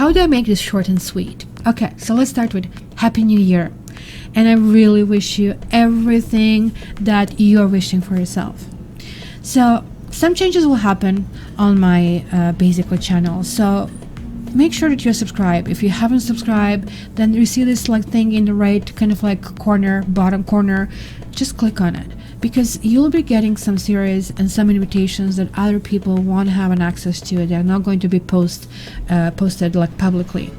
how do I make this short and sweet? Okay, so let's start with Happy New Year. And I really wish you everything that you are wishing for yourself. So some changes will happen on my basically channel. So make sure that you're subscribed. If you haven't subscribed, then you see this like thing in the right kind of like corner, bottom corner, just click on it, because you'll be getting some series and some invitations that other people won't have an access to. They're not going to be posted like publicly.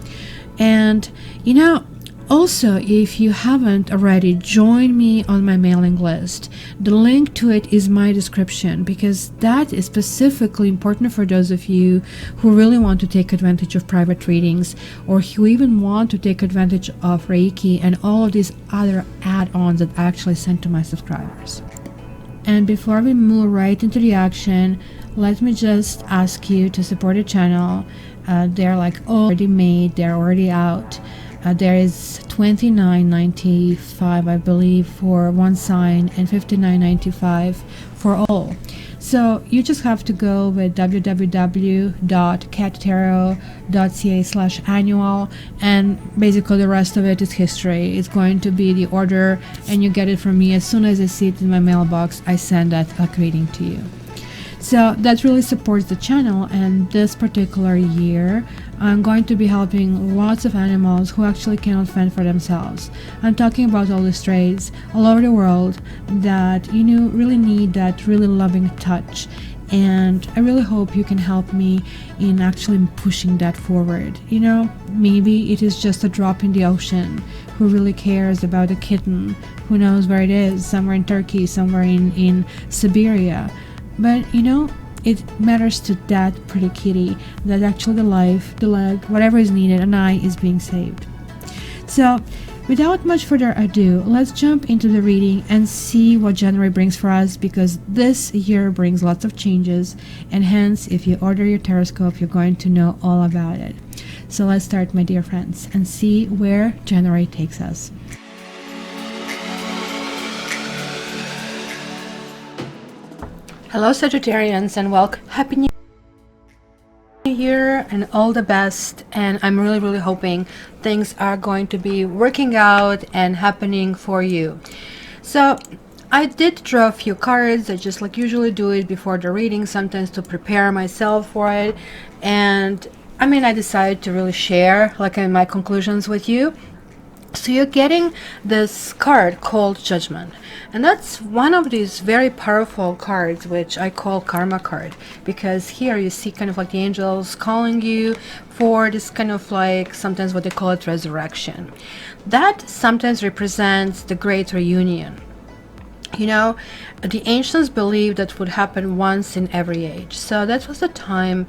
And you know, also, if you haven't already, join me on my mailing list. The link to it is my description, because that is specifically important for those of you who really want to take advantage of private readings, or who even want to take advantage of Reiki and all of these other add-ons that I actually send to my subscribers. And before we move right into the action, let me just ask you to support the channel. They're like already made, they're already out. There is $29.95, I believe, for one sign, and $59.95 for all. So you just have to go with www.cattarot.ca/annual, and basically the rest of it is history. It's going to be the order, and you get it from me as soon as I see it in my mailbox. I send that reading to you. So that really supports the channel, and this particular year I'm going to be helping lots of animals who actually cannot fend for themselves. I'm talking about all the strays all over the world that, you know, really need that really loving touch, and I really hope you can help me in actually pushing that forward. You know, maybe it is just a drop in the ocean who really cares about a kitten who knows where it is, somewhere in Turkey, somewhere in Siberia. But you know, it matters to that pretty kitty that actually the life, the leg, whatever is needed, an eye is being saved. So without much further ado, let's jump into the reading and see what January brings for us, because this year brings lots of changes, and hence if you order your Taroscope, you're going to know all about it. So let's start, my dear friends, and see where January takes us. Hello Sagittarians, and welcome. Happy New Year and all the best, and I'm really hoping things are going to be working out and happening for you. So I did draw a few cards. I just like usually do it before the reading, sometimes to prepare myself for it, and I mean I decided to really share like in my conclusions with you. So you're getting this card called Judgment, and that's one of these very powerful cards which I call Karma card, because here you see kind of like the angels calling you for this kind of like sometimes what they call it resurrection. That sometimes represents the great reunion. You know, the ancients believed that would happen once in every age. So that was the time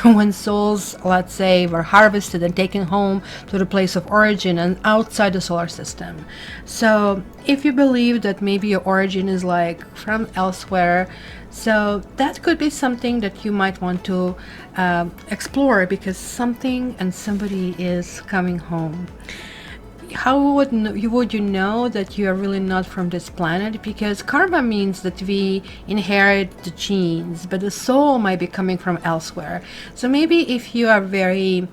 when souls, let's say, were harvested and taken home to the place of origin and outside the solar system. So if you believe that maybe your origin is like from elsewhere, so that could be something that you might want to explore, because something and somebody is coming home. How would you know that you are really not from this planet? Because karma means that we inherit the genes, but the soul might be coming from elsewhere. So maybe if you are very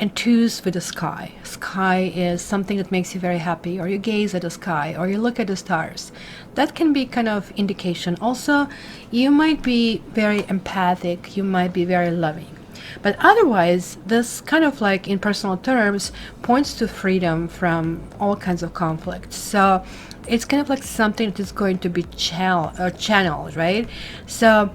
enthused with the sky is something that makes you very happy, or you gaze at the sky, or you look at the stars, that can be kind of indication. Also, you might be very empathic, you might be very loving. But otherwise, this kind of like in personal terms points to freedom from all kinds of conflict. So it's kind of like something that is going to be channeled, right? So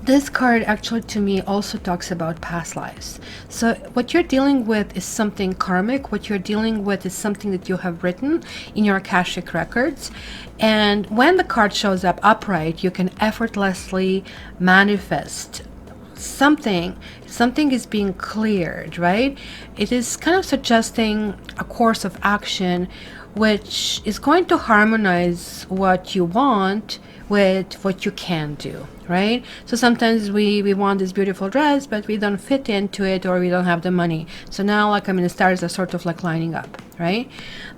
this card actually to me also talks about past lives. So what you're dealing with is something karmic. What you're dealing with is something that you have written in your Akashic records. And when the card shows up upright, you can effortlessly manifest something is being cleared, right? It is kind of suggesting a course of action which is going to harmonize what you want with what you can do, right? So sometimes we want this beautiful dress, but we don't fit into it, or we don't have the money. So now, like, I mean, the stars are sort of like lining up, right?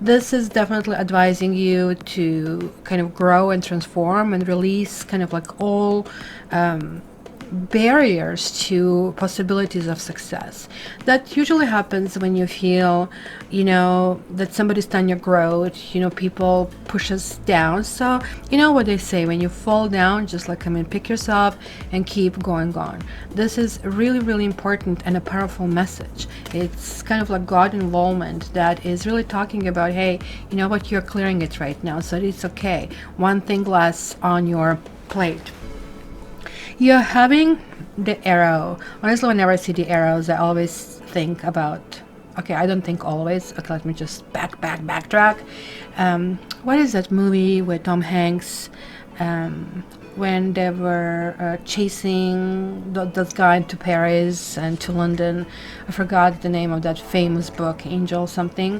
This is definitely advising you to kind of grow and transform and release kind of like all barriers to possibilities of success. That usually happens when you feel, that somebody's done your growth, people push us down. So, you know what they say, when you fall down, just like come and pick yourself and keep going on. This is really, really important and a powerful message. It's kind of like God involvement that is really talking about, hey, you know what, you're clearing it right now, so it's okay. One thing less on your plate. You're having the arrow. Honestly, whenever I see the arrows, I always think about, okay, I don't think always. Okay, let me just backtrack. What is that movie with Tom Hanks? When they were chasing that guy to Paris and to London. I forgot the name of that famous book, Angel something.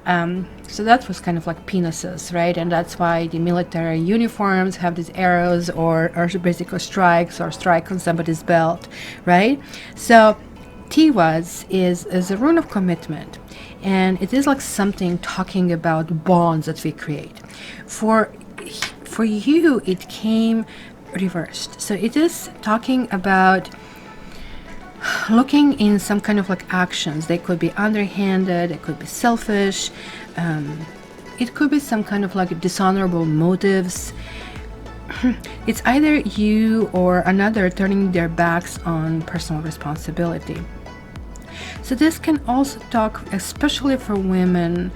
So that was kind of like penises, right? And that's why the military uniforms have these arrows or basically strikes or strike on somebody's belt, right? So Tiwaz is a rune of commitment, and it is like something talking about bonds that we create. For you, it came reversed. So it is talking about looking in some kind of like actions. They could be underhanded, it could be selfish, it could be some kind of like dishonorable motives. It's either you or another turning their backs on personal responsibility. So this can also talk, especially for women,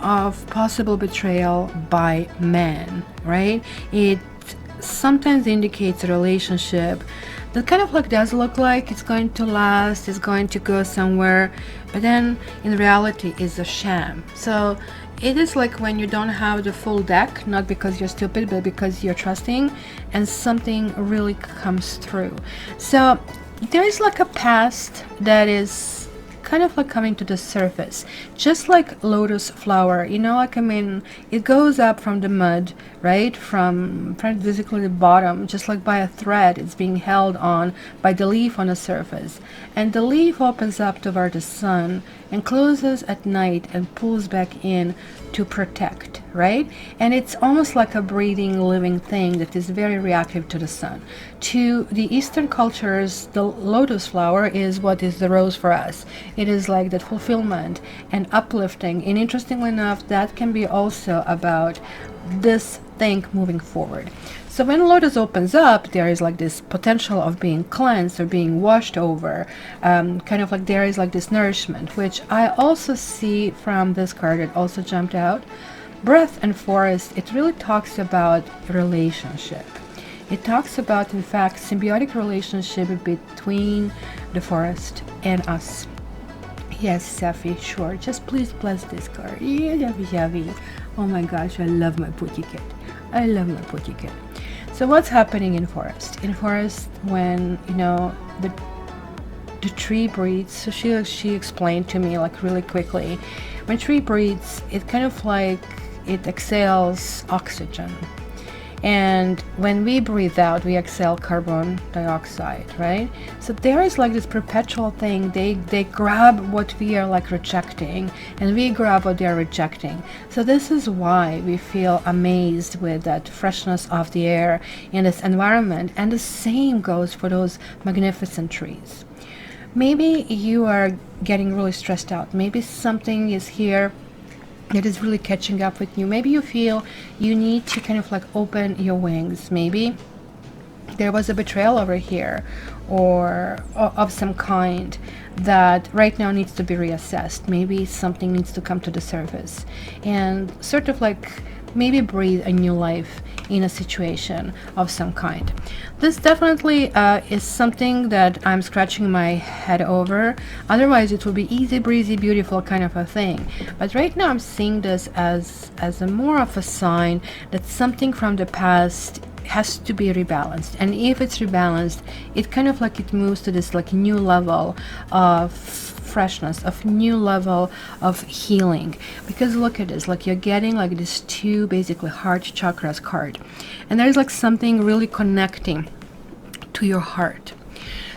of possible betrayal by men, right? It sometimes indicates a relationship that kind of like does look like it's going to last, it's going to go somewhere, but then in reality is a sham. So it is like when you don't have the full deck, not because you're stupid, but because you're trusting, and something really comes through. So there is like a past that is kind of like coming to the surface, just like lotus flower, it goes up from the mud, right, from basically the bottom, just like by a thread. It's being held on by the leaf on the surface, and the leaf opens up toward the sun and closes at night and pulls back in to protect, right? And it's almost like a breathing, living thing that is very reactive to the sun. To the Eastern cultures, the lotus flower is what is the rose for us. It is like that fulfillment and uplifting, and interestingly enough, that can be also about this thing moving forward. So when lotus opens up, there is like this potential of being cleansed or being washed over, kind of like there is like this nourishment, which I also see from this card. It also jumped out. Breath and forest, it really talks about relationship. It talks about, in fact, symbiotic relationship between the forest and us. Yes, Safi, sure. Just please bless this card. Yeah, Javi. Oh my gosh, I love my putty cat. I love my putty cat. So what's happening in forest? In forest, when the tree breathes, so she explained to me like really quickly, when tree breathes, it kind of like it exhales oxygen, and when we breathe out, we exhale carbon dioxide, right? So there is like this perpetual thing. They grab what we are like rejecting, and we grab what they are rejecting. So this is why we feel amazed with that freshness of the air in this environment, and the same goes for those magnificent trees. Maybe you are getting really stressed out. Maybe something is here that is really catching up with you. Maybe you feel you need to kind of like open your wings. Maybe there was a betrayal over here, or of some kind, that right now needs to be reassessed. Maybe something needs to come to the surface and sort of like maybe breathe a new life in a situation of some kind. This definitely is something that I'm scratching my head over. Otherwise it would be easy breezy, beautiful kind of a thing. But right now I'm seeing this as a more of a sign that something from the past has to be rebalanced. And if it's rebalanced, it kind of like it moves to this like new level of freshness, of new level of healing. Because look at this, like you're getting like this two basically heart chakras card, and there's like something really connecting to your heart.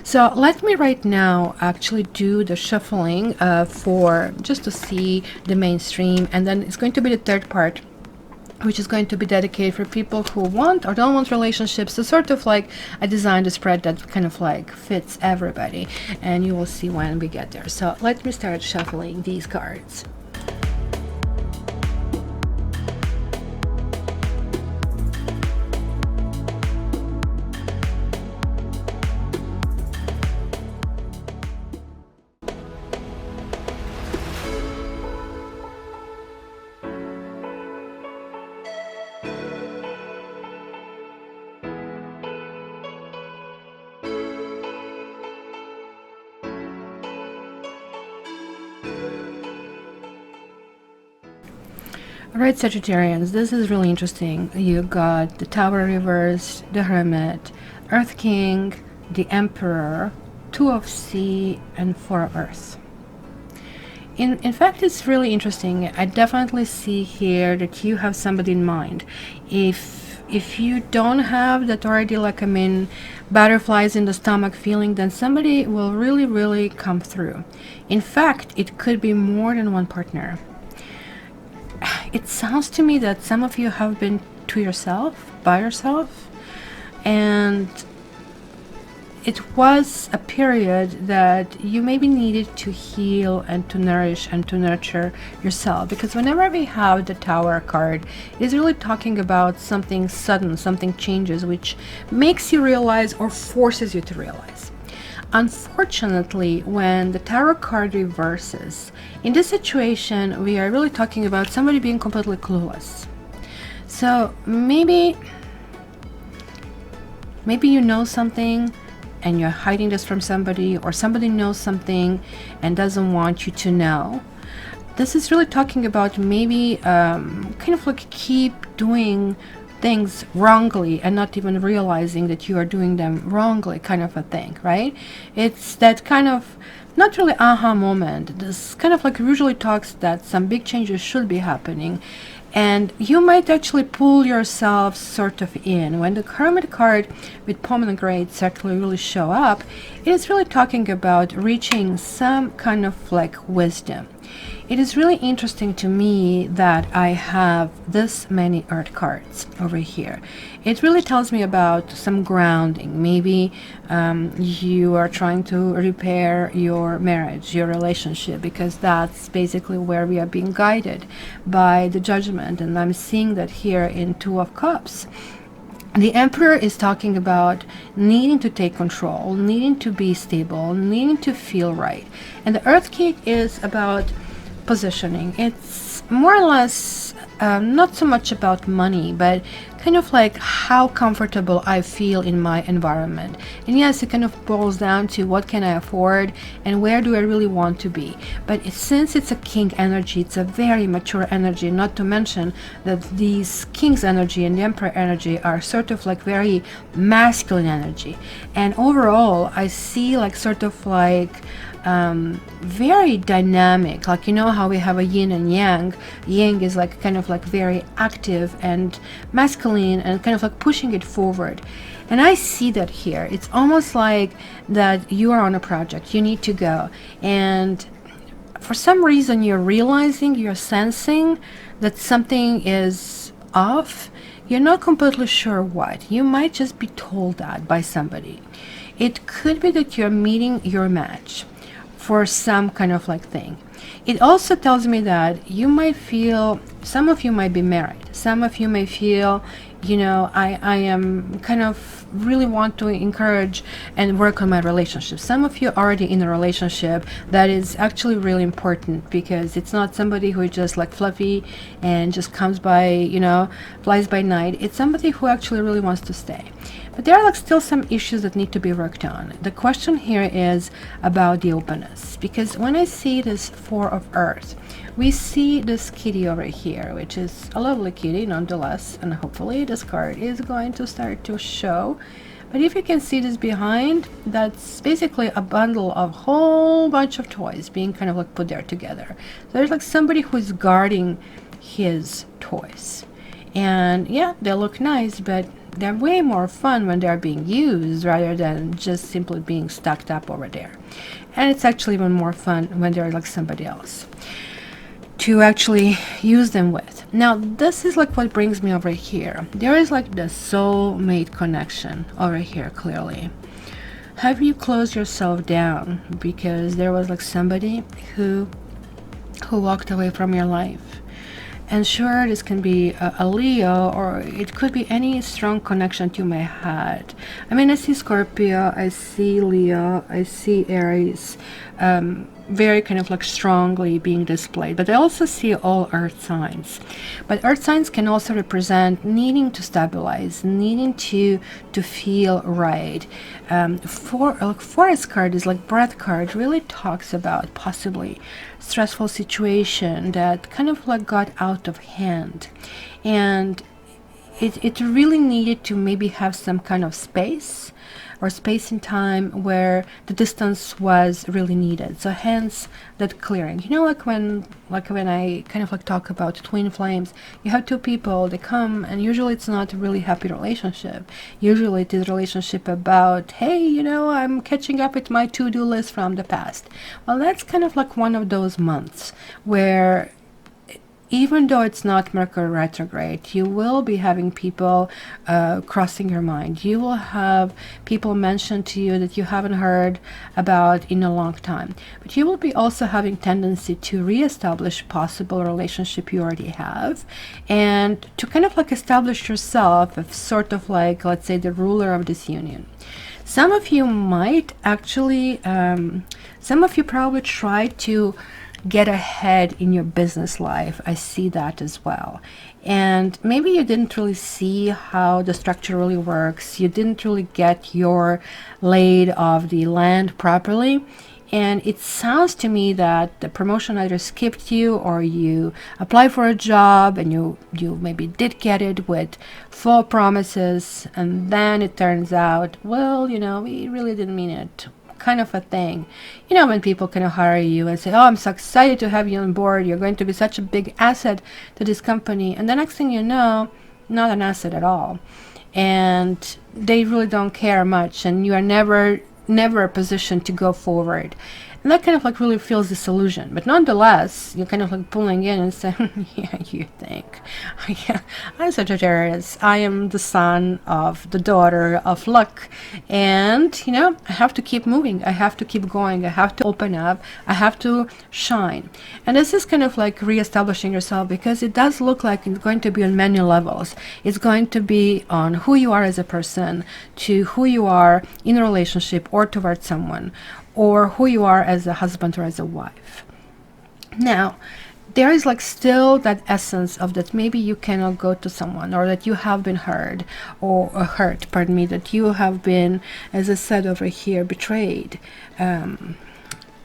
So let me right now actually do the shuffling for just to see the mainstream, and then it's going to be the third part which is going to be dedicated for people who want or don't want relationships. So sort of like I designed a spread that kind of like fits everybody, and you will see when we get there. So let me start shuffling these cards. Alright, Sagittarians, this is really interesting. You got the Tower reversed, the Hermit, Earth King, the Emperor, Two of Sea, and Four of Earth. In fact, it's really interesting. I definitely see here that you have somebody in mind. If you don't have that already, like, I mean, butterflies in the stomach feeling, then somebody will really come through. In fact, it could be more than one partner. It sounds to me that some of you have been to yourself, by yourself, and it was a period that you maybe needed to heal and to nourish and to nurture yourself. Because whenever we have the Tower card, it is really talking about something sudden, something changes, which makes you realize or forces you to realize. Unfortunately, when the Tarot card reverses, in this situation, we are really talking about somebody being completely clueless. So maybe you know something and you're hiding this from somebody, or somebody knows something and doesn't want you to know. This is really talking about maybe kind of like keep doing things wrongly and not even realizing that you are doing them wrongly, kind of a thing, right? It's that kind of not really aha moment. This kind of like usually talks that some big changes should be happening, and you might actually pull yourself sort of in. When the Hermit card with pomegranates actually really show up, it is really talking about reaching some kind of like wisdom. It is really interesting to me that I have this many Earth cards over here. It really tells me about some grounding. Maybe you are trying to repair your marriage, your relationship, because that's basically where we are being guided by the Judgment. And I'm seeing that here in Two of Cups. The Emperor is talking about needing to take control, needing to be stable, needing to feel right. And the Earth King is about positioning. It's more or less not so much about money, but kind of like how comfortable I feel in my environment. And yes, it kind of boils down to what can I afford and where do I really want to be. But since it's a king energy, it's a very mature energy, not to mention that these king's energy and the emperor energy are sort of like very masculine energy. And overall, I see like sort of like very dynamic, like, you know how we have a yin and yang. Yang is like kind of like very active and masculine and kind of like pushing it forward. And I see that here. It's almost like that you are on a project, you need to go, and for some reason you're realizing, you're sensing that something is off. You're not completely sure what. You might just be told that by somebody. It could be that you're meeting your match for some kind of like thing. It also tells me that you might feel, some of you might be married, some of you may feel, you know, I am kind of really want to encourage and work on my relationship. Some of you are already in a relationship that is actually really important, because it's not somebody who is just like fluffy and just comes by, you know, flies by night. It's somebody who actually really wants to stay. But there are like still some issues that need to be worked on. The question here is about the openness, because when I see this Four of Earth, we see this kitty over here, which is a lovely kitty nonetheless, and hopefully this card is going to start to show. But if you can see this behind, that's basically a bundle of whole bunch of toys being kind of like put there together. So there's like somebody who's guarding his toys. And yeah, they look nice, but they're way more fun when they're being used rather than just simply being stacked up over there. And it's actually even more fun when they're like somebody else. to actually use them with. Now, this is like what brings me over here. There is like the soulmate connection over here, clearly. Have you closed yourself down because there was like somebody who walked away from your life? And sure, this can be a Leo, or it could be any strong connection you may had. I mean, I see Scorpio, I see Leo, I see Aries, very kind of like strongly being displayed. But I also see all earth signs. But earth signs can also represent needing to stabilize, needing to feel right. Forest card is like breath card, really talks about possibly stressful situation that kind of like got out of hand, and it really needed to maybe have some kind of space or space in time where the distance was really needed. So hence that clearing. You know, like when I kind of like talk about twin flames, you have two people, they come, and usually it's not a really happy relationship. Usually it is a relationship about, hey, you know, I'm catching up with my to-do list from the past. Well, that's kind of like one of those months where even though it's not Mercury retrograde, you will be having people crossing your mind. You will have people mention to you that you haven't heard about in a long time. But you will be also having tendency to reestablish possible relationship you already have, and to kind of like establish yourself as sort of like, let's say, the ruler of this union. Some of you might actually, some of you probably try to get ahead in your business life. I see that as well. And maybe you didn't really see how the structure really works. You didn't really get your laid of the land properly. And it sounds to me that the promotion either skipped you, or you applied for a job and you maybe did get it with full promises, and then it turns out, well, you know, we really didn't mean it, kind of a thing. You know, when people kind of hire you and say, oh, I'm so excited to have you on board, you're going to be such a big asset to this company, and the next thing you know, not an asset at all, and they really don't care much, and you are never a position to go forward. And that kind of like really feels disillusion. But nonetheless, you're kind of like pulling in and saying, yeah, you think. Yeah, I'm Sagittarius. I am the son of the daughter of luck. And, you know, I have to keep moving. I have to keep going. I have to open up. I have to shine. And this is kind of like reestablishing yourself, because it does look like it's going to be on many levels. It's going to be on who you are as a person, to who you are in a relationship or towards someone, or who you are as a husband or as a wife. Now, there is like still that essence of that maybe you cannot go to someone, or that you have been hurt, or hurt, pardon me, that you have been, as I said over here, betrayed.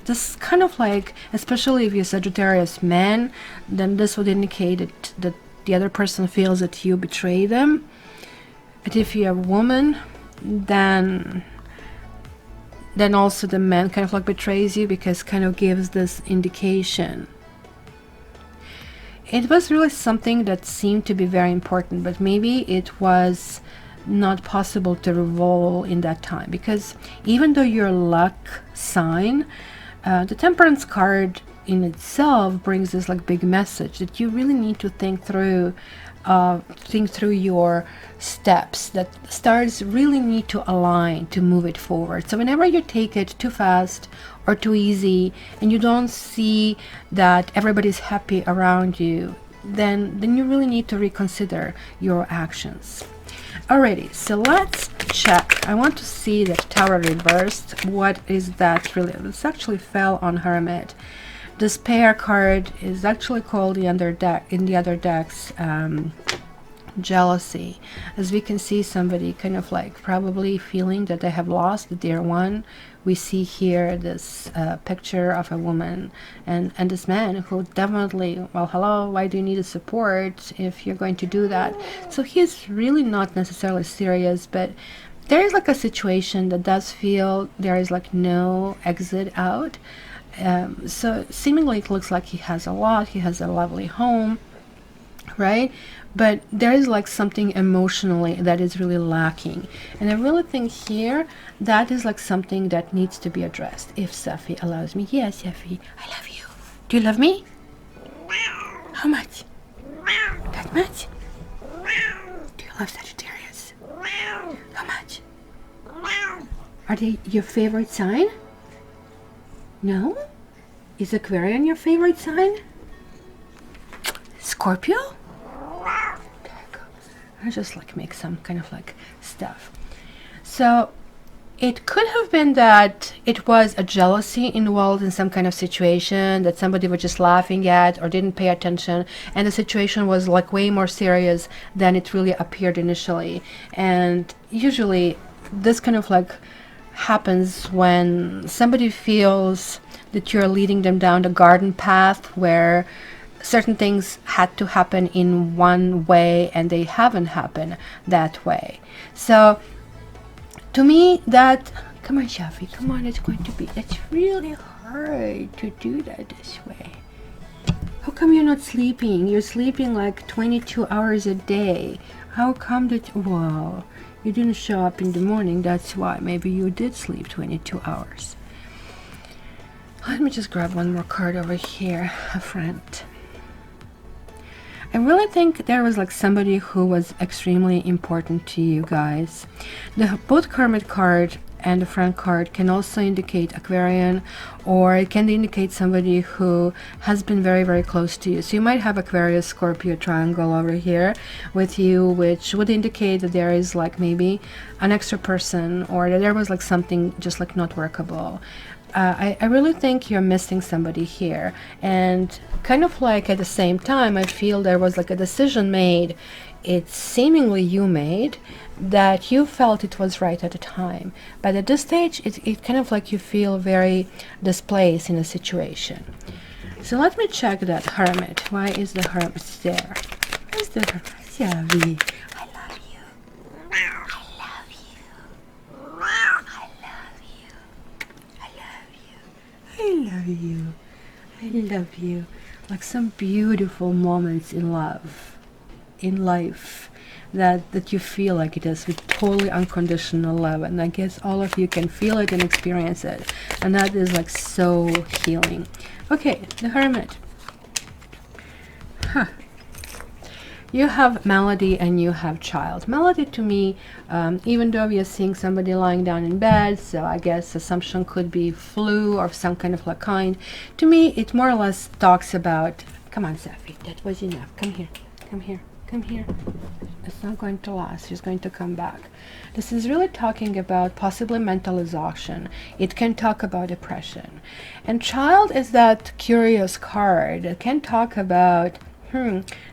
This kind of like, especially if you're Sagittarius man, then this would indicate that the other person feels that you betray them. But if you're a woman, then also the man kind of like betrays you, because kind of gives this indication. It was really something that seemed to be very important, but maybe it was not possible to revolve in that time, because even though your luck sign, the Temperance card in itself brings this like big message that you really need to think through your steps, that stars really need to align to move it forward. So whenever you take it too fast or too easy, and you don't see that everybody's happy around you, then you really need to reconsider your actions. Alrighty, so let's check. I want to see the Tower reversed. What is that really? This actually fell on Hermit. This pair card is actually called in the other decks jealousy. As we can see, somebody kind of like probably feeling that they have lost the dear one. We see here this picture of a woman and this man who definitely, well, hello, why do you need a support if you're going to do that? So he's really not necessarily serious, but there is like a situation that does feel there is like no exit out. So seemingly it looks like he has a lot, he has a lovely home, right? But there is like something emotionally that is really lacking. And I really think here that is like something that needs to be addressed. If Safi allows me. Yes, Safi, I love you. Do you love me? How much? That much? Do you love Sagittarius? How much? Are they your favorite sign? No? Is Aquarian your favorite sign? Scorpio? There you go. I just like make some kind of like stuff. So it could have been that it was a jealousy involved in some kind of situation that somebody was just laughing at or didn't pay attention, and the situation was like way more serious than it really appeared initially. And usually this kind of like happens when somebody feels that you're leading them down the garden path where certain things had to happen in one way and they haven't happened that way. So to me, that, come on, Shafi, come on, it's really hard to do that this way. How come you're not sleeping? You're sleeping like 22 hours a day. How come that, well, you didn't show up in the morning, that's why. Maybe you did sleep 22 hours. Let me just grab one more card over here, a friend. I really think there was like somebody who was extremely important to you guys. Both Hermit card and the Friend card can also indicate Aquarian, or it can indicate somebody who has been very, very close to you. So you might have Aquarius, Scorpio triangle over here with you, which would indicate that there is like maybe an extra person, or that there was like something just like not workable. I really think you're missing somebody here, and kind of like at the same time I feel there was like a decision made, it's seemingly you made, that you felt it was right at the time, but at this stage it kind of like you feel very displaced in a situation. So let me check that Hermit. Why is the Hermit there? Where's the Hermit? Yavi, I love you. I love you. I love you. Like some beautiful moments in love, in life, that you feel like it is with totally unconditional love. And I guess all of you can feel it and experience it. And that is like so healing. Okay, the Hermit. Huh. You have Melody and you have Child. Melody to me, even though we are seeing somebody lying down in bed, so I guess assumption could be flu or some kind of like kind. To me, it more or less talks about, come on, Safi, that was enough. Come here, come here, come here. It's not going to last. She's going to come back. This is really talking about possibly mental exhaustion. It can talk about depression. And Child is that curious card. It can talk about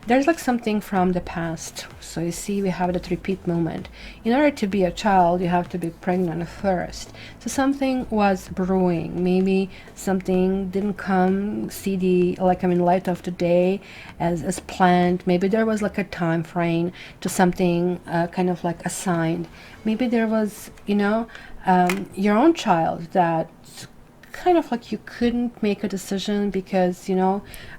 there's like something from the past. So you see we have that repeat moment. In order to be a child you have to be pregnant first. So something was brewing. Maybe something didn't come see the light of the day as planned. Maybe there was like a time frame to something kind of like assigned. Maybe there was your own child that kind of like you couldn't make a decision because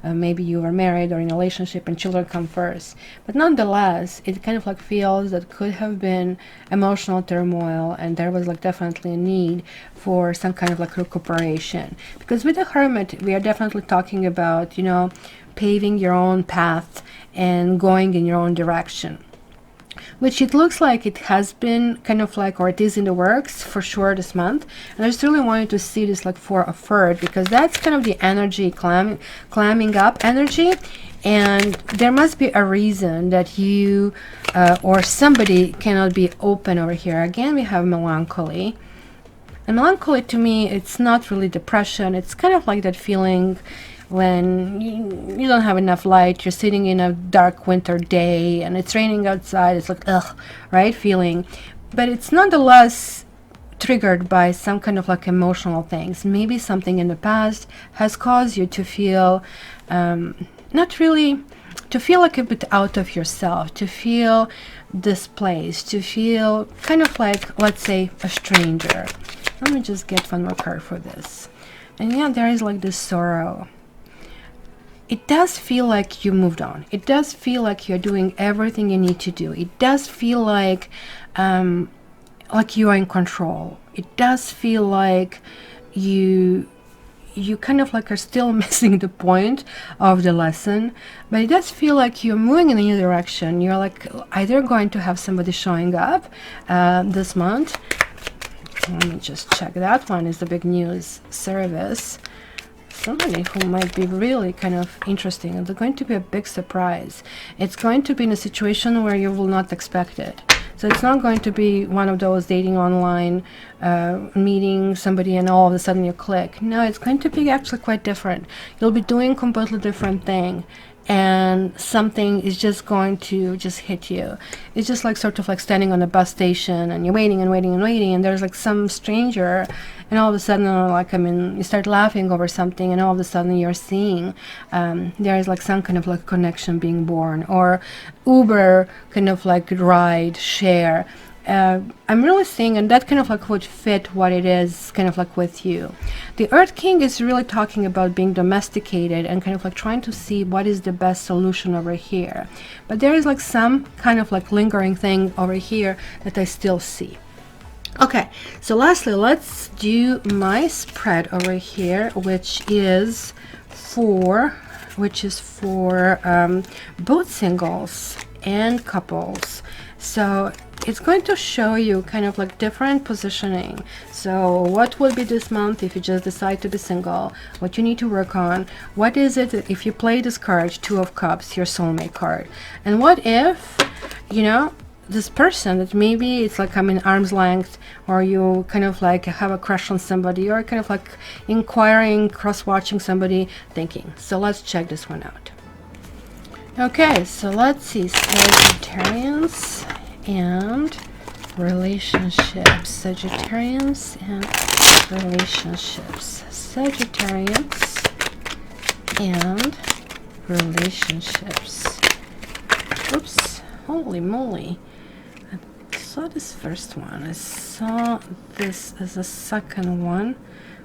maybe you were married or in a relationship and children come first, but nonetheless it kind of like feels that could have been emotional turmoil, and there was like definitely a need for some kind of like recuperation, because with the Hermit we are definitely talking about paving your own path and going in your own direction, which it looks like it has been kind of like, or it is in the works for sure this month. And I just really wanted to see this like for a third, because that's kind of the energy, climbing up energy. And there must be a reason that you or somebody cannot be open over here. Again, we have melancholy. And melancholy to me, it's not really depression. It's kind of like that feeling when you don't have enough light, you're sitting in a dark winter day and it's raining outside, it's like ugh, right, feeling. But it's nonetheless triggered by some kind of like emotional things. Maybe something in the past has caused you to feel to feel like a bit out of yourself, to feel displaced, to feel kind of like, let's say, a stranger. Let me just get one more card for this. And yeah, there is like this sorrow. It does feel like you moved on. It does feel like you're doing everything you need to do. It does feel like you are in control. It does feel like you you kind of like are still missing the point of the lesson, but it does feel like you're moving in a new direction. You're like either going to have somebody showing up this month. Let me just check. That one is the big news service. Somebody who might be really kind of interesting, and they're going to be a big surprise. It's going to be in a situation where you will not expect it. So it's not going to be one of those dating online, meeting somebody and all of a sudden you click. No, it's going to be actually quite different. You'll be doing completely different thing, and something is just going to just hit you. It's just like sort of like standing on a bus station and you're waiting and waiting and waiting, and there's like some stranger, and all of a sudden like you start laughing over something, and all of a sudden you're seeing there is like some kind of like connection being born, or Uber kind of like ride share. I'm really seeing, and that kind of like would fit what it is kind of like with you. The Earth King is really talking about being domesticated and kind of like trying to see what is the best solution over here. But there is like some kind of like lingering thing over here that I still see. Okay, so lastly, let's do my spread over here, which is for both singles and couples. So it's going to show you kind of like different positioning. So what will be this month if you just decide to be single, what you need to work on, what is it if you play this card, Two of Cups, your soulmate card, and what if, you know, this person that maybe it's like I'm in arm's length, or you kind of like have a crush on somebody, or kind of like inquiring, cross-watching somebody, thinking. So let's check this one out. Okay, so let's see, Sagittarius and relationships. Sagittarius and relationships. Sagittarius and relationships. Oops, holy moly. I saw this first one. I saw this as a second one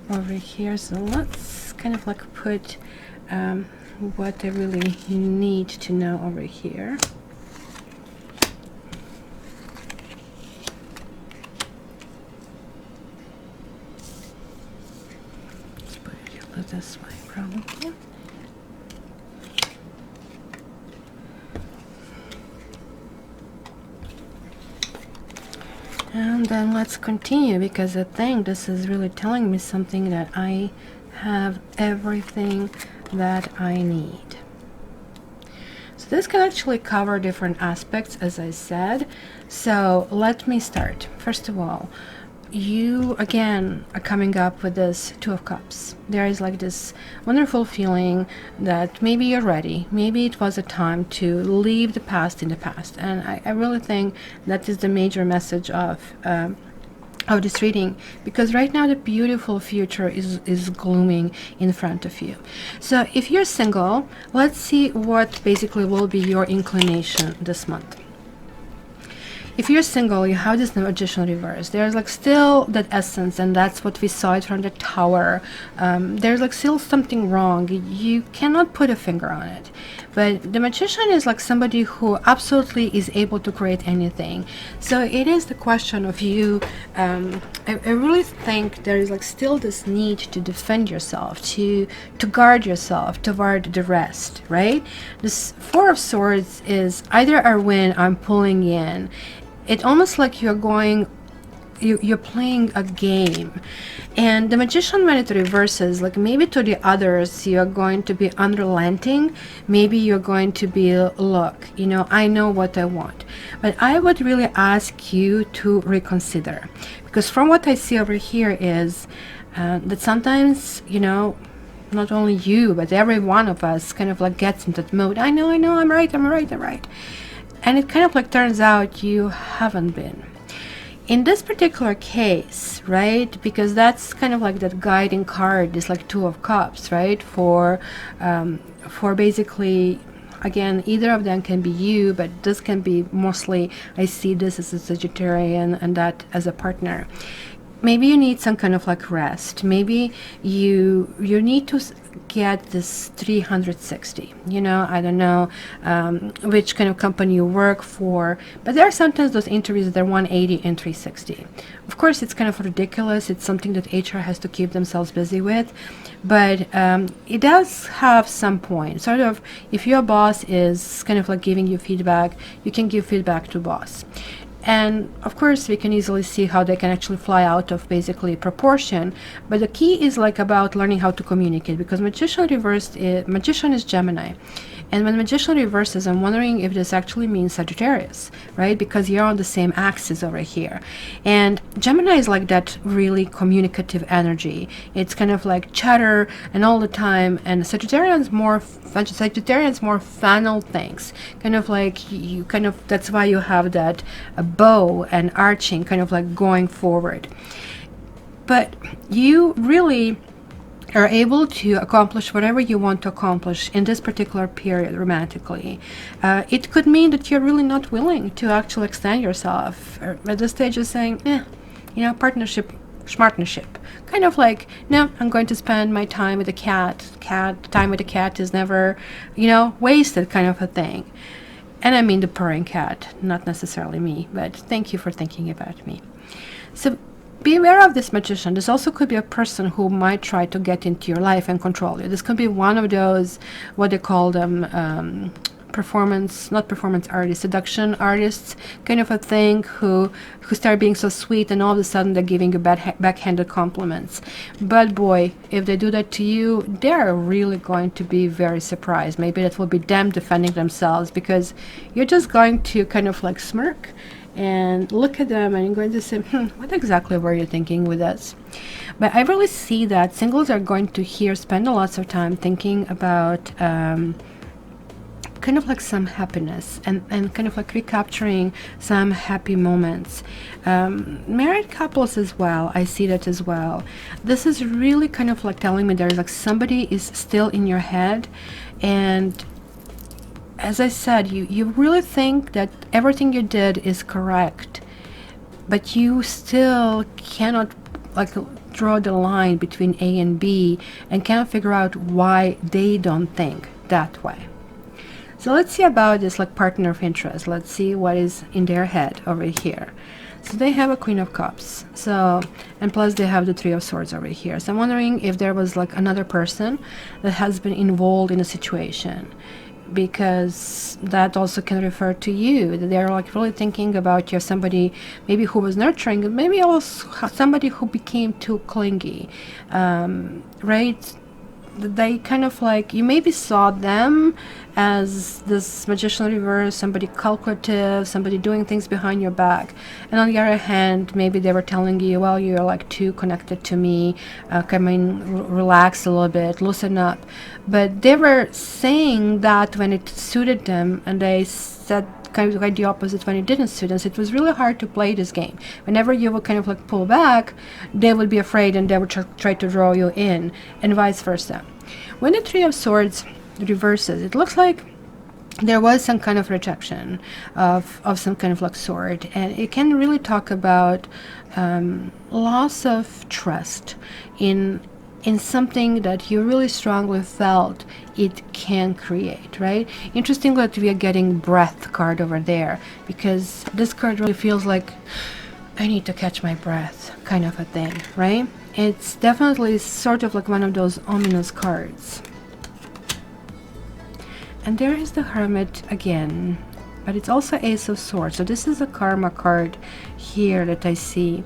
over here. So let's kind of like put what I really need to know over here. Let's put it this way, probably. And then let's continue, because I think this is really telling me something, that I have everything that I need. So this can actually cover different aspects, as I said. So let me start. First of all, you again are coming up with this Two of Cups. There is like this wonderful feeling that maybe you're ready, maybe it was a time to leave the past in the past, and I really think that is the major message of this reading, because right now the beautiful future is glooming in front of you. So if you're single, let's see what basically will be your inclination this month. If you're single, you have this Magician reverse. There's like still that essence, and that's what we saw it from the Tower. There's like still something wrong. You cannot put a finger on it. But the Magician is like somebody who absolutely is able to create anything. So it is the question of you. I really think there is like still this need to defend yourself, to guard yourself toward the rest, right? This Four of Swords is either I win, I'm pulling in. It's almost like you're playing a game. And the Magician, when it reverses, like maybe to the others you're going to be unrelenting, maybe you're going to be, look, you know, I know what I want. But I would really ask you to reconsider, because from what I see over here is that sometimes, you know, not only you but every one of us kind of like gets in that mode. I know, I'm right. And it kind of like turns out you haven't been. In this particular case, right, because that's kind of like that guiding card is like Two of Cups, right, for basically, again, either of them can be you, but this can be mostly, I see this as a Sagittarian and that as a partner. maybe you need some kind of like rest. Maybe you need to get this 360. I don't know which kind of company you work for, but there are sometimes those interviews that are 180 and 360. Of course, it's kind of ridiculous. It's something that HR has to keep themselves busy with, but it does have some point. Sort of, if your boss is kind of like giving you feedback, you can give feedback to boss. And of course, we can easily see how they can actually fly out of basically proportion. But the key is like about learning how to communicate, because magician is Gemini. And when magician reverses, I'm wondering if this actually means Sagittarius, right? Because you're on the same axis over here. And Gemini is like that really communicative energy. It's kind of like chatter and all the time. And Sagittarians more funnel things. Kind of like that's why you have that bow and arching, kind of like going forward. But you really are able to accomplish whatever you want to accomplish in this particular period romantically. It could mean that you're really not willing to actually extend yourself. At this stage of saying, partnership, schmartnership. Kind of like, no, I'm going to spend my time with the cat. Time with the cat is never, wasted, kind of a thing. And I mean the purring cat, not necessarily me, but thank you for thinking about me. So be aware of this magician. This also could be a person who might try to get into your life and control you. This could be one of those, what they call them, seduction artists, kind of a thing, who start being so sweet and all of a sudden they're giving you backhanded compliments. But boy, if they do that to you, they're really going to be very surprised. Maybe that will be them defending themselves, because you're just going to kind of like smirk and look at them and you're going to say, what exactly were you thinking with this? But I really see that singles are going to spend lots of time thinking about kind of like some happiness and kind of like recapturing some happy moments. Married couples as well, I see that as well. This is really kind of like telling me there's like somebody is still in your head, and as I said, you really think that everything you did is correct, but you still cannot like draw the line between A and B and cannot figure out why they don't think that way. So let's see about this like partner of interest. Let's see what is in their head over here. So they have a Queen of Cups. So, and plus they have the Three of Swords over here. So I'm wondering if there was like another person that has been involved in a situation, because that also can refer to you. They're like really thinking about somebody maybe who was nurturing, maybe also somebody who became too clingy, right? They kind of like, you maybe saw them as this magician reverse, somebody calculative, somebody doing things behind your back. And on the other hand, maybe they were telling you, well, you're like too connected to me, relax a little bit, loosen up. But they were saying that when it suited them, and they said kind of like the opposite when it didn't suit them. So it was really hard to play this game. Whenever you would kind of like pull back, they would be afraid and they would try to draw you in, and vice versa. When the Three of Swords reverses, it looks like there was some kind of rejection of some kind of like sort, and it can really talk about loss of trust in something that you really strongly felt it can create, right? Interesting that we are getting breath card over there, because this card really feels like I need to catch my breath kind of a thing, right? It's definitely sort of like one of those ominous cards. And there is the Hermit again, but it's also Ace of Swords. So this is a karma card here that I see.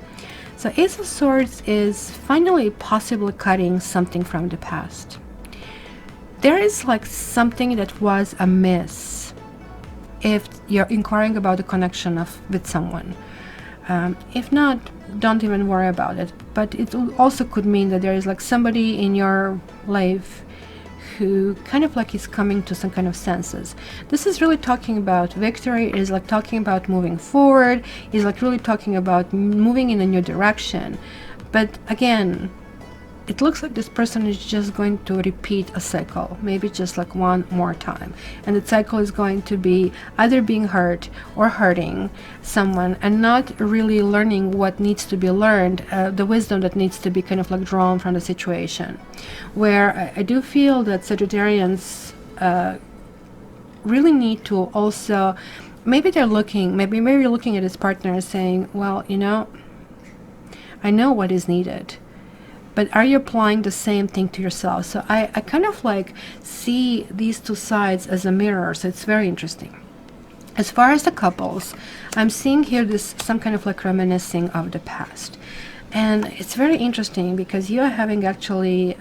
So Ace of Swords is finally possibly cutting something from the past. There is like something that was amiss if you're inquiring about the connection with someone. If not, don't even worry about it. But it also could mean that there is like somebody in your life who kind of like is coming to some kind of senses. This is really talking about victory. It is like talking about moving forward. It's like really talking about moving in a new direction. But again, it looks like this person is just going to repeat a cycle, maybe just like one more time. And the cycle is going to be either being hurt or hurting someone and not really learning what needs to be learned, the wisdom that needs to be kind of like drawn from the situation. Where I do feel that Sagittarians really need to also, maybe they're looking, maybe you're looking at his partner and saying, well, you know, I know what is needed, but are you applying the same thing to yourself? So I kind of like see these two sides as a mirror. So it's very interesting. As far as the couples, I'm seeing here this some kind of like reminiscing of the past. And it's very interesting because you are having actually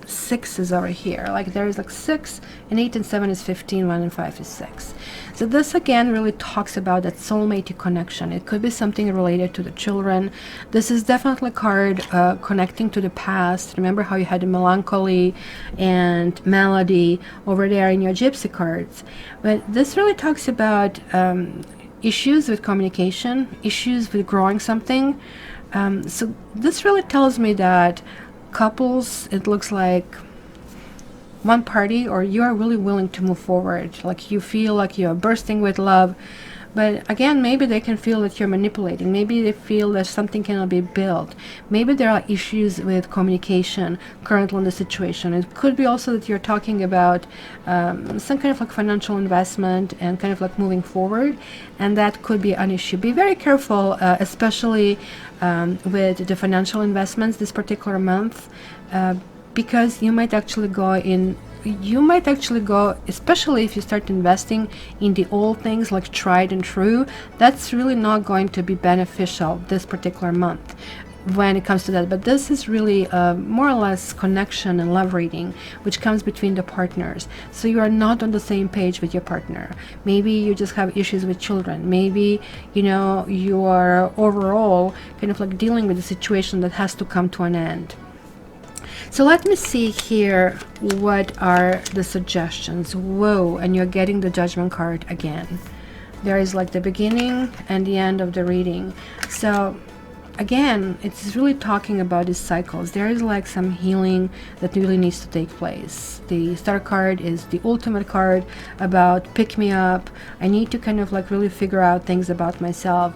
sixes over here. Like there is like 6 and 8 and 7 is 15, 1 and 5 is 6. So this again really talks about that soulmate connection. It could be something related to the children. This is definitely a card connecting to the past. Remember how you had the melancholy and melody over there in your gypsy cards. But this really talks about issues with communication, issues with growing something. So this really tells me that couples, it looks like one party or you are really willing to move forward, like you feel like you're bursting with love, but again, maybe they can feel that you're manipulating, maybe they feel that something cannot be built, maybe there are issues with communication currently in the situation. It could be also that you're talking about some kind of like financial investment and kind of like moving forward, and that could be an issue. Be very careful, especially with the financial investments this particular month, because you might actually go, especially if you start investing in the old things like tried and true, that's really not going to be beneficial this particular month when it comes to that. But this is really more or less connection and love reading which comes between the partners. So you are not on the same page with your partner. Maybe you just have issues with children. Maybe, you know, you are overall kind of like dealing with a situation that has to come to an end. So let me see here, what are the suggestions? Whoa, and you're getting the Judgment card again. There is like the beginning and the end of the reading. So again, it's really talking about these cycles. There is like some healing that really needs to take place. The Star card is the ultimate card about pick me up. I need to kind of like really figure out things about myself.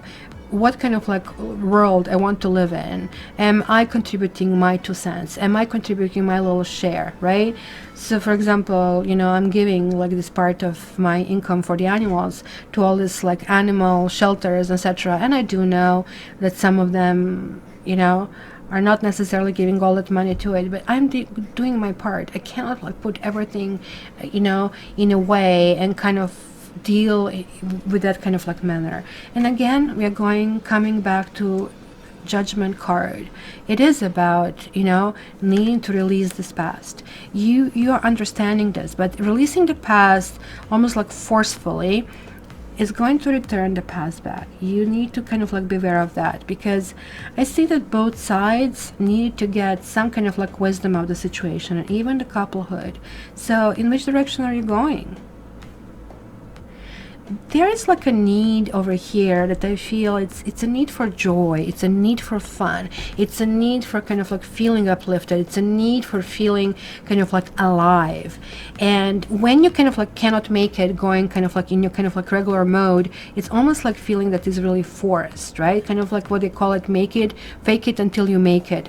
What kind of like world I want to live in. Am I contributing my 2 cents? Am I contributing my little share, right? So for example, you know, I'm giving like this part of my income for the animals to all this like animal shelters, etc. And I do know that some of them, you know, are not necessarily giving all that money to it, but I'm doing my part. I cannot like put everything, you know, in a way and kind of deal with that kind of like manner. And again, we are coming back to Judgment card. It is about, you know, needing to release this past. You are understanding this, but releasing the past almost like forcefully is going to return the past back. You need to kind of like be aware of that, because I see that both sides need to get some kind of like wisdom of the situation, and even the couplehood. So in which direction are you going? There is like a need over here that I feel it's a need for joy, it's a need for fun, it's a need for kind of like feeling uplifted, it's a need for feeling kind of like alive. And when you kind of like cannot make it going kind of like in your kind of like regular mode, it's almost like feeling that is really forced, right? Kind of like what they call it, fake it until you make it.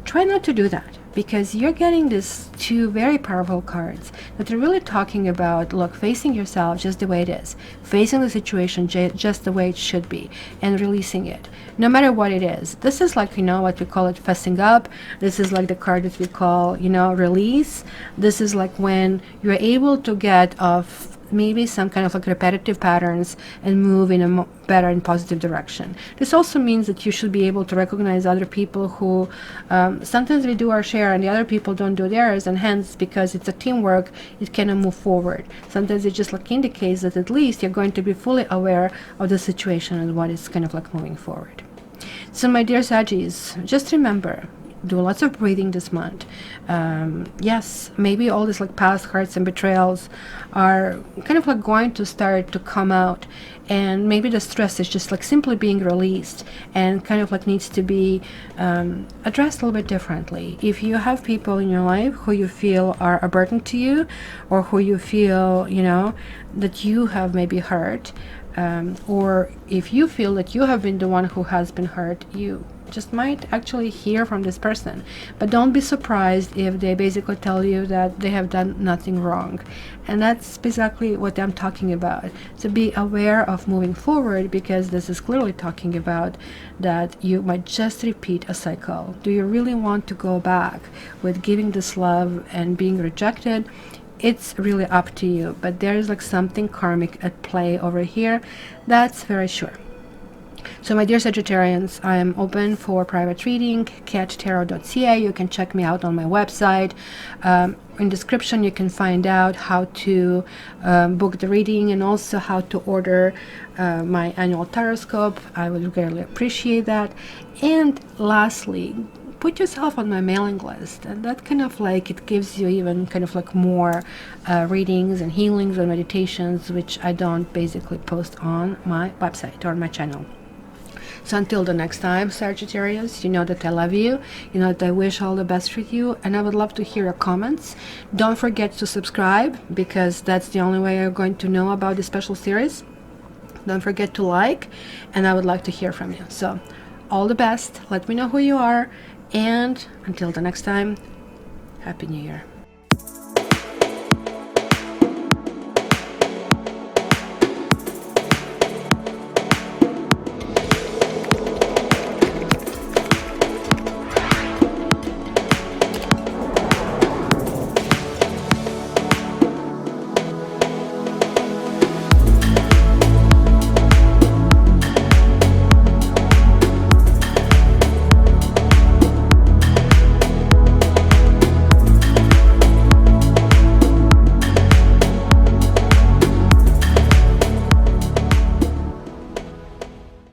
Try not to do that, because you're getting these 2 very powerful cards that are really talking about, look, facing yourself just the way it is, facing the situation just the way it should be, and releasing it, no matter what it is. This is like, you know, what we call it fessing up. This is like the card that we call, you know, release. This is like when you're able to get off maybe some kind of like repetitive patterns and move in a better and positive direction. This also means that you should be able to recognize other people who sometimes we do our share and the other people don't do theirs, and hence, because it's a teamwork, it cannot move forward. Sometimes it just like indicates that at least you're going to be fully aware of the situation and what is kind of like moving forward. So my dear Saggies, just remember, do lots of breathing this month. Yes, maybe all these like past hurts and betrayals are kind of like going to start to come out, and maybe the stress is just like simply being released and kind of like needs to be addressed a little bit differently. If you have people in your life who you feel are a burden to you, or who you feel, you know, that you have maybe hurt, or if you feel that you have been the one who has been hurt, you just might actually hear from this person. But don't be surprised if they basically tell you that they have done nothing wrong. And that's basically what I'm talking about. So be aware of moving forward, because this is clearly talking about that you might just repeat a cycle. Do you really want to go back with giving this love and being rejected? It's really up to you, but there is like something karmic at play over here. That's very sure. So my dear Sagittarians, I am open for private reading, cattarot.ca. You can check me out on my website. In description you can find out how to book the reading, and also how to order my annual taroscope. I would really appreciate that. And lastly, put yourself on my mailing list, and that kind of like, it gives you even kind of like more readings and healings and meditations, which I don't basically post on my website or on my channel. So until the next time, Sagittarius, you know that I love you, you know that I wish all the best for you, and I would love to hear your comments. Don't forget to subscribe, because that's the only way you're going to know about this special series. Don't forget to like, and I would like to hear from you. So all the best, let me know who you are, and until the next time, Happy New Year.